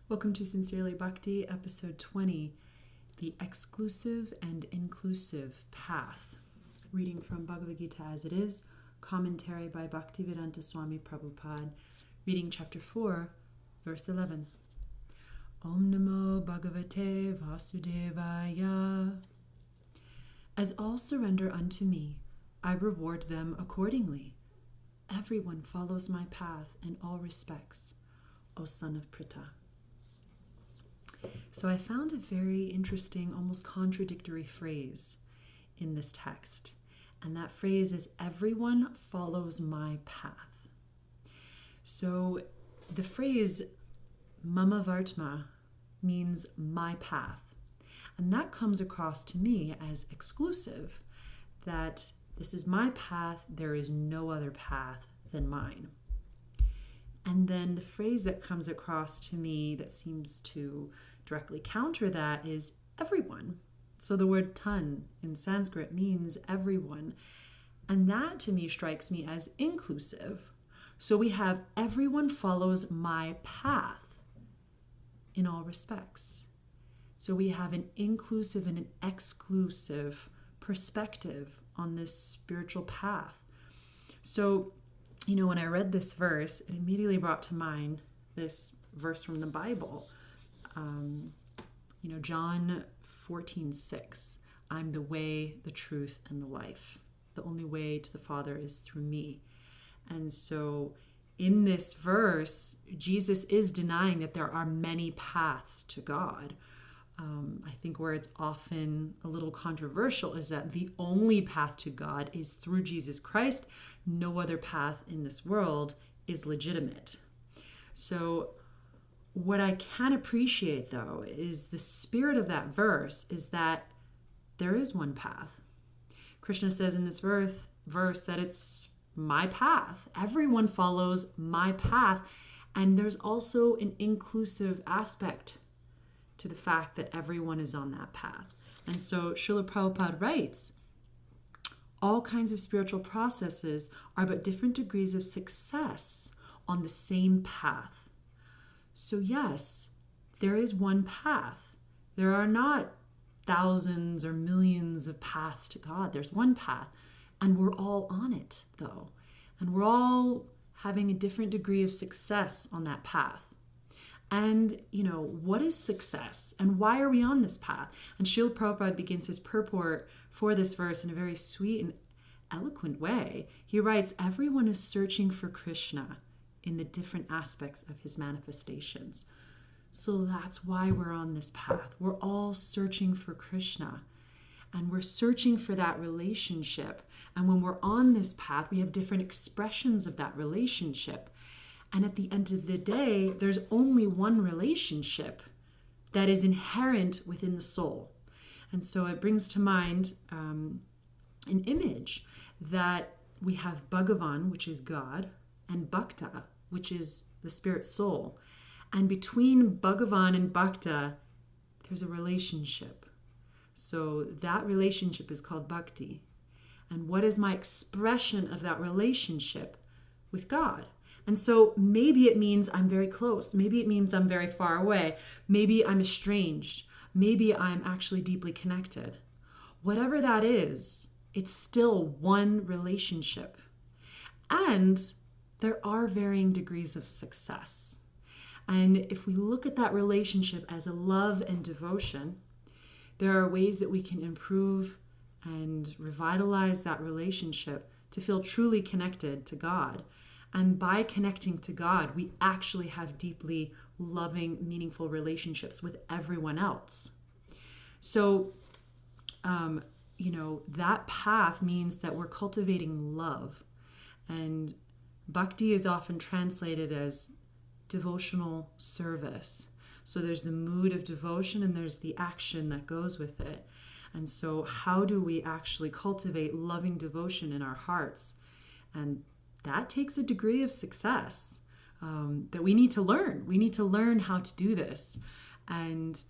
Welcome to Sincerely Bhakti, episode 20, The Exclusive and Inclusive Path. Reading from Bhagavad-gītā as it is, commentary by Bhaktivedanta Swami Prabhupada, reading chapter 4, verse 11. Om Namo Bhagavate Vasudevaya. As all surrender unto me, I reward them accordingly. Everyone follows my path in all respects, O son of Pritha. So I found a very interesting, almost contradictory phrase in this text. And that phrase is, everyone follows my path. So the phrase Mahābhārata means my path. And that comes across to me as exclusive, that this is my path, there is no other path than mine. And then the phrase that comes across to me that seems to directly counter that is everyone. So the word tan in Sanskrit means everyone. And that to me strikes me as inclusive. So we have everyone follows my path in all respects. So we have an inclusive and an exclusive perspective on this spiritual path. So, when I read this verse, it immediately brought to mind this verse from the Bible. John 14:6. I'm the way, the truth, and the life. The only way to the Father is through me. And so in this verse, Jesus is denying that there are many paths to God. I think where it's often a little controversial is that the only path to God is through Jesus Christ. No other path in this world is legitimate. So what I can appreciate, though, is the spirit of that verse is that there is one path. Krishna says in this verse that it's my path. Everyone follows my path. And there's also an inclusive aspect to the fact that everyone is on that path. And so Srila Prabhupada writes, all kinds of spiritual processes are but different degrees of success on the same path. So yes, there is one path. There are not thousands or millions of paths to God. There's one path, and we're all on it, though. And we're all having a different degree of success on that path. And, what is success? And why are we on this path? And Srila Prabhupada begins his purport for this verse in a very sweet and eloquent way. He writes, everyone is searching for Krishna in the different aspects of his manifestations. So that's why we're on this path. We're all searching for Krishna. And we're searching for that relationship. And when we're on this path, we have different expressions of that relationship. And at the end of the day, there's only one relationship that is inherent within the soul. And so it brings to mind an image that we have Bhagavan, which is God, and Bhakta, which is the spirit soul. And between Bhagavan and Bhakta, there's a relationship. So that relationship is called Bhakti. And what is my expression of that relationship with God? And so maybe it means I'm very close. Maybe it means I'm very far away. Maybe I'm estranged. Maybe I'm actually deeply connected. Whatever that is, it's still one relationship. And there are varying degrees of success. And if we look at that relationship as a love and devotion, there are ways that we can improve and revitalize that relationship to feel truly connected to God. And by connecting to God, we actually have deeply loving, meaningful relationships with everyone else. So, that path means that we're cultivating love. And bhakti is often translated as devotional service. So there's the mood of devotion and there's the action that goes with it. And so how do we actually cultivate loving devotion in our hearts? And that takes a degree of success that we need to learn. We need to learn how to do this. And,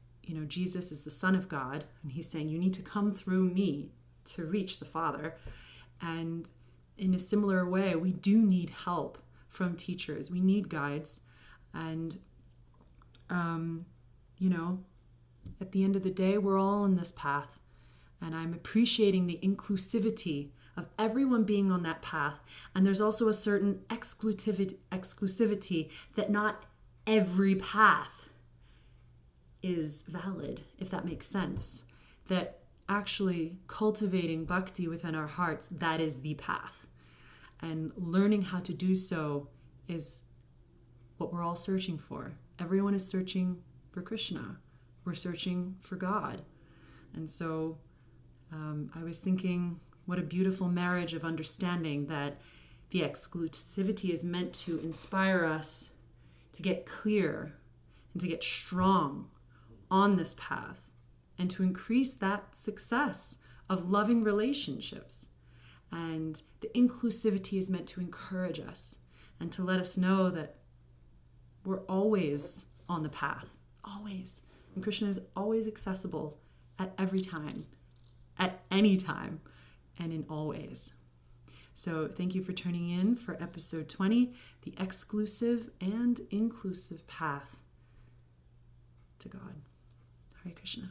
Jesus is the Son of God, and he's saying, you need to come through me to reach the Father. And in a similar way, we do need help from teachers. We need guides. And At the end of the day, we're all on this path. And I'm appreciating the inclusivity of everyone being on that path. And there's also a certain exclusivity that not every path is valid, if that makes sense. That actually cultivating bhakti within our hearts, that is the path. And learning how to do so is what we're all searching for. Everyone is searching for Krishna. We're searching for God. And so I was thinking, what a beautiful marriage of understanding that the exclusivity is meant to inspire us to get clear and to get strong on this path and to increase that success of loving relationships. And the inclusivity is meant to encourage us and to let us know that we're always on the path, always. And Krishna is always accessible at every time, at any time, and in all ways. So thank you for tuning in for episode 20, the exclusive and inclusive path to God. Hare Krishna.